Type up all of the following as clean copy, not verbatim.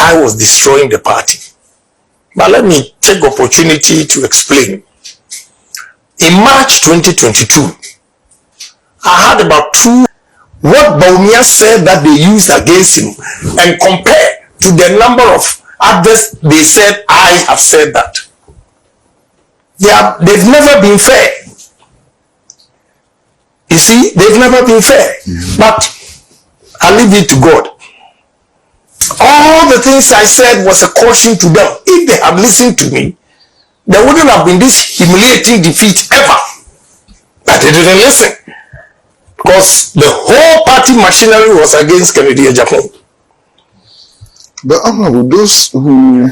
I was destroying the party. But let me take opportunity to explain. In March 2022, I had about what Bawumia said that they used against him and compare to the number of others they said I have said that. They've never been fair. You see, they've never been fair. But I leave it to God. All the things I said was a caution to them. If they had listened to me, there wouldn't have been this humiliating defeat ever. But they didn't listen. Because the whole party machinery was against Kennedy Agyapong. But honorable, those who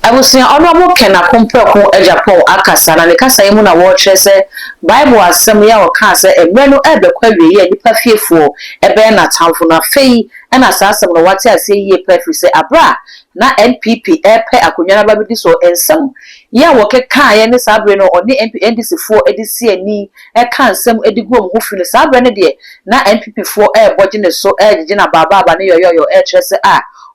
I was saying, honorable can compare Agyapong akasa na kasa emu na watch say Bible asem ya o kan say ebre no ebe kwawe ye nipa fiefo ebe na tamfo na fei na asasem no wate ase ye prefer say abra na NPP epe akonwa na babidi so ensem ya wo keka ye ne sabre no oni NDC fo edisi ani e kan nsem edigom ho fi ne sabre ne de na NPP fo boje ne so gije na baba ne yoyoyo kyerese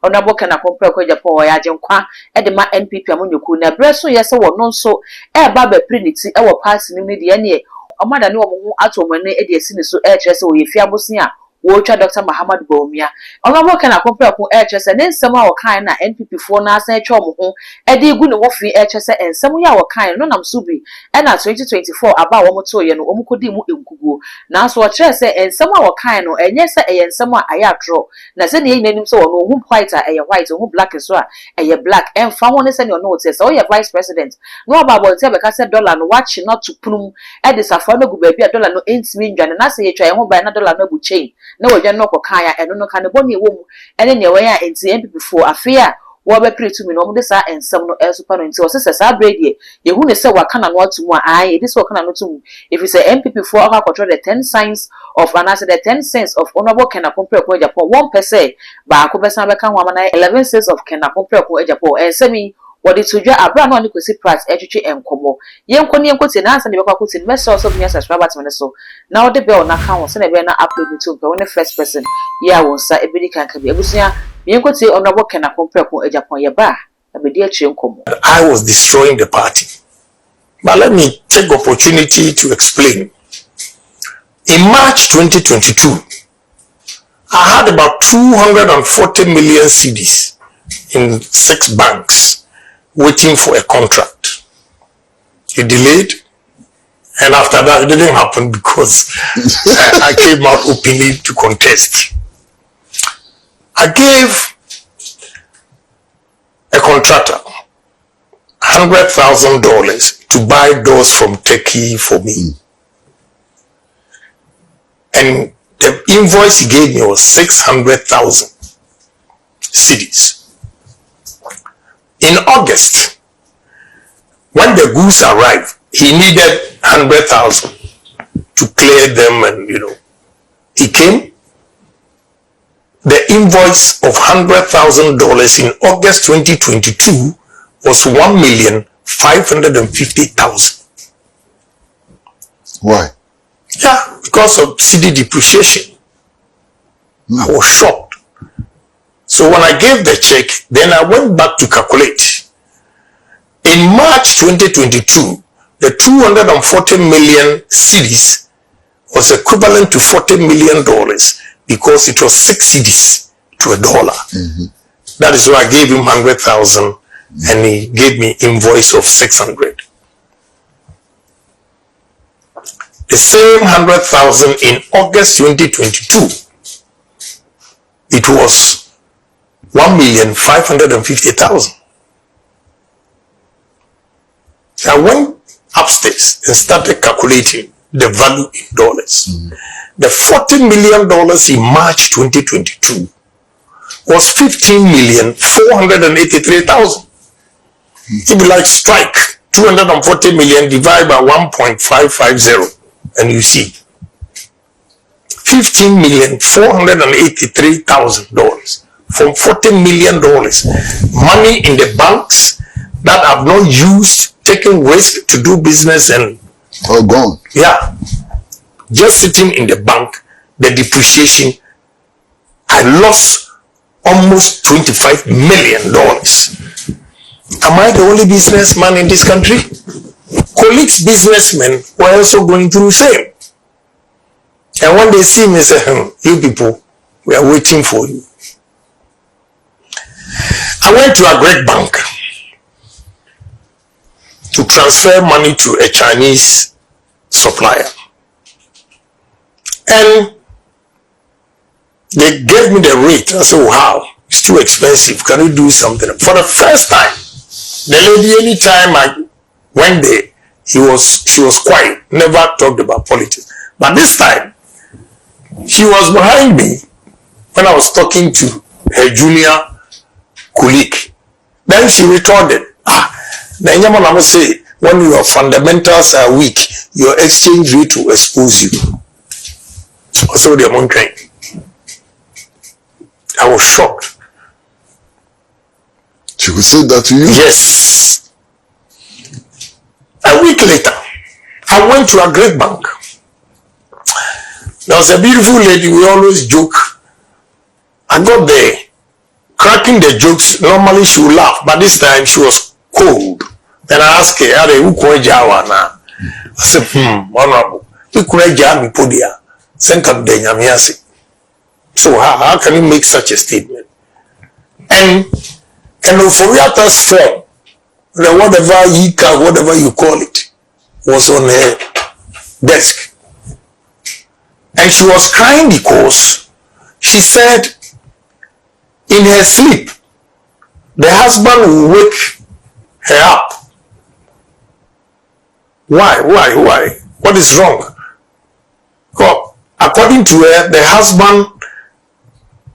honorable can compare Agyapong ya jenkwa de ma NPP amonyoku na breso yese wono nso baba priniti e wo party ni de ne omada ne wo ho atomane de esi ne so kyerese wo yefi abosi a wo twa Dr. Muhammad Bawumia honorable can compare kyerese ne nsem a wo kan na NPP fo na asan twa mo ho de igu ne wo fi kyerese ensem ya wo kan no nam so bi na 2024 aba wo moto ye no wo mukodi mu enkugo na so kyerese ensem a wo kan no enye se ensem a aya tro na se ne yenanim so wo no white a white wo black so a black en fa won se ne no te se wo ye vice president no ba bo te be ka se dollar no watch not to prum e de safo no gu ba bi dollar no entimi ndwane na se ye twa ye ho ba na dollar no bu chain na wodwa no kokan ya eno no kan bo ne wo mu ene ne we ya enti NPP fo afia wo be pretu mi no mo de sa ensem no super no enti wo se sa brede ye hu ne se waka na no atumu ai this waka na no tumu if you say NPP fo aka control the 10 signs of the 10 cents of honorable can compare Agyapong 1% ba ko be san be kan ho amana 11 cents of can compare Agyapong ensemi wodi tujwa abra no ni kwesi price etwetwe enkomo yenko ni enkote na ansa ne bekwa kote message also be subscribe button ne so na wode bell na kan won se na be na upload to pe won first person ya won sa ebedi kan ka bi abusia yenkote honorable can compare Agyapong ye ba abedi a enkomo. I was destroying the party. But let me take opportunity to explain. In March 2022, I had about 240 million cedis in 6 banks waiting for a contract. It delayed, and after that, it didn't happen because I came out openly to contest. I gave a contractor $100,000 to buy doors from Turkey for me. And the invoice he gave me was 600,000 cedis. In August, when the goods arrived, he needed 100,000 to clear them, and he came. The invoice of $100,000 in August 2022 was 1,550,000. Why? Yeah, because of cedi depreciation. I was shocked. So when I gave the check, then I went back to calculate. In March 2022, the 240 million cedis was equivalent to $40 million because it was 6 cedis to $1. That is why I gave him 100,000 and he gave me invoice of 600. The same 100,000 in August 2022, it was 1,550,000. I went upstairs and started calculating the value in dollars. The $40 million in March 2022 was 15,483,000. If you like strike 240 million divided by 1.550 and you see $15,483,000 from $40 million. Money in the banks that have not used, taking risk to do business and all gone. Yeah. just sitting in the bank, the depreciation, I lost almost $25 million. Am I the only businessman in this country? Colleagues, businessmen were also going through the same. And when they see me, they say, you people, we are waiting for you. I went to a great bank to transfer money to a Chinese supplier. And they gave me the rate. I said, wow, it's too expensive. Can you do something? For the first time, the lady, anytime I went there, she was quiet, never talked about politics. But this time, she was behind me when I was talking to her junior colleague. Then she retorted, then I must say, when your fundamentals are weak, your exchange rate will expose you. So the amount I was shocked. She could say that to you? Yes. A week later, I went to a great bank. There was a beautiful lady, we always joke. I got there, cracking the jokes. Normally she would laugh, but this time she was cold. Then I asked her, who could I said, honorable, you could me podia. So how can you make such a statement? And Oforiata's form, whatever you call it, was on her desk. And she was crying because she said in her sleep, the husband will wake her up. Why? What is wrong? God, according to her, the husband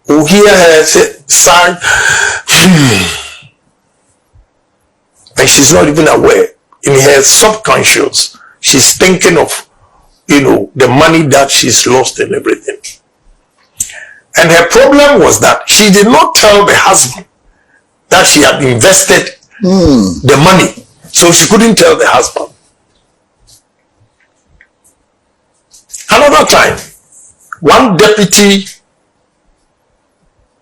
will hear her say, sigh, and she's not even aware. In her subconscious, she's thinking of, the money that she's lost and everything. And her problem was that she did not tell the husband that she had invested the money. So she couldn't tell the husband. Another time, one deputy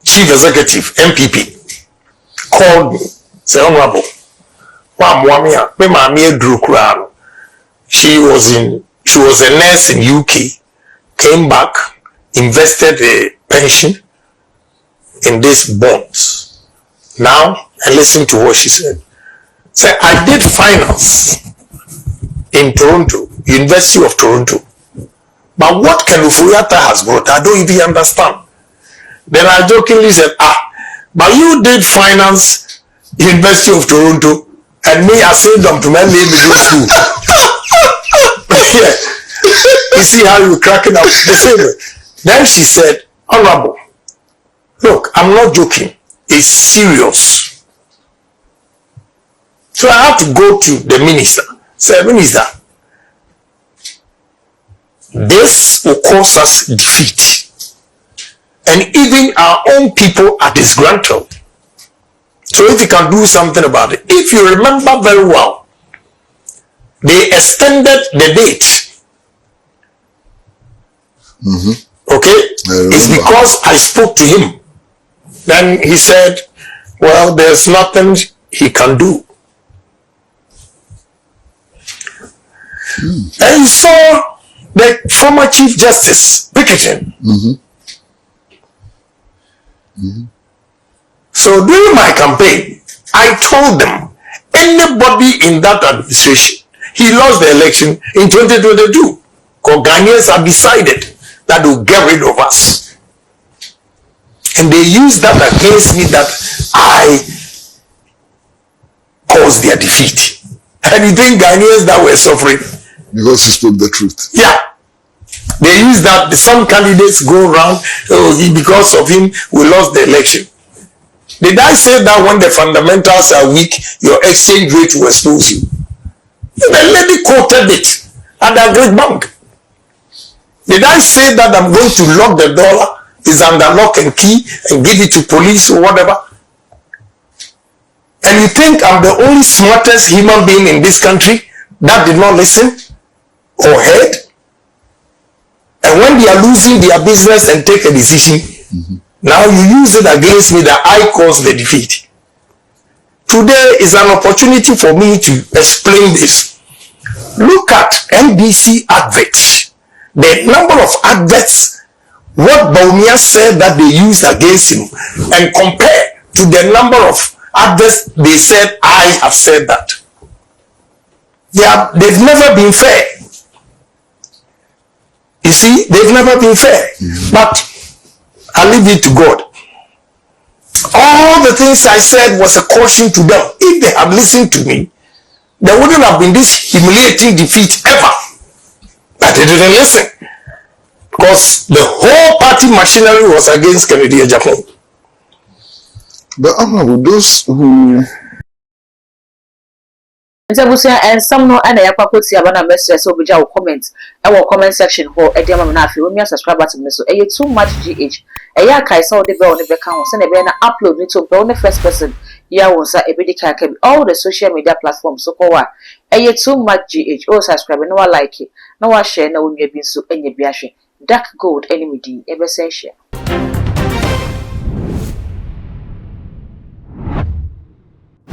chief executive, NPP, called me, said, Honorable, she was a nurse in UK, came back, invested a pension in these bonds. Now, and listen to what she said. Say, I did finance in Toronto, University of Toronto. But what Ken Oforiatta has brought, I don't even understand. Then I jokingly said, but you did finance University of Toronto, and me, I saved them to my middle school. Yeah. You see how you cracking up the same way. Then she said, Honorable, look, I'm not joking. It's serious. So I have to go to the minister. Say, Minister, this will cause us defeat. And even our own people are disgruntled. So if you can do something about it. If you remember very well, they extended the date. Okay? It's because I spoke to him. Then he said, well, there's nothing he can do. And he saw the former Chief Justice Picketing. So during my campaign, I told them, anybody in that administration, he lost the election in 2022. Because Ghanaians have decided that they'll get rid of us. And they used that against me, that I caused their defeat. And you think Ghanaians that were suffering? Because you spoke the truth. Yeah. They use that. Some candidates go around, because of him, we lost the election. Did I say that when the fundamentals are weak, your exchange rate will expose you? The lady quoted it at the great bank. Did I say that I'm going to lock the dollar, is under lock and key, and give it to police or whatever? And you think I'm the only smartest human being in this country that did not listen or heard? they are losing their business and take a decision, now you use it against me that I caused the defeat. Today is an opportunity for me to explain this. Look at NBC adverts. The number of adverts, what Bawumia said that they used against him, and compare to the number of adverts they said I have said that. They've never been fair. You see, they've never been fair. But I leave it to God. All the things I said was a caution to them. If they had listened to me, there wouldn't have been this humiliating defeat ever. But they didn't listen. Because the whole party machinery was against Kennedy Agyapong. But Honorable, those who and some no and I put see about a message so we will comment our comment section for a demon if you will subscribe to me so too much GH a ya kai saw the bell on the account send a banner upload me to brown the first person ya won't say a bit can all the social media platforms so for a too much GH oh subscribe no like it no share no we be so any dark gold enemy ever say share.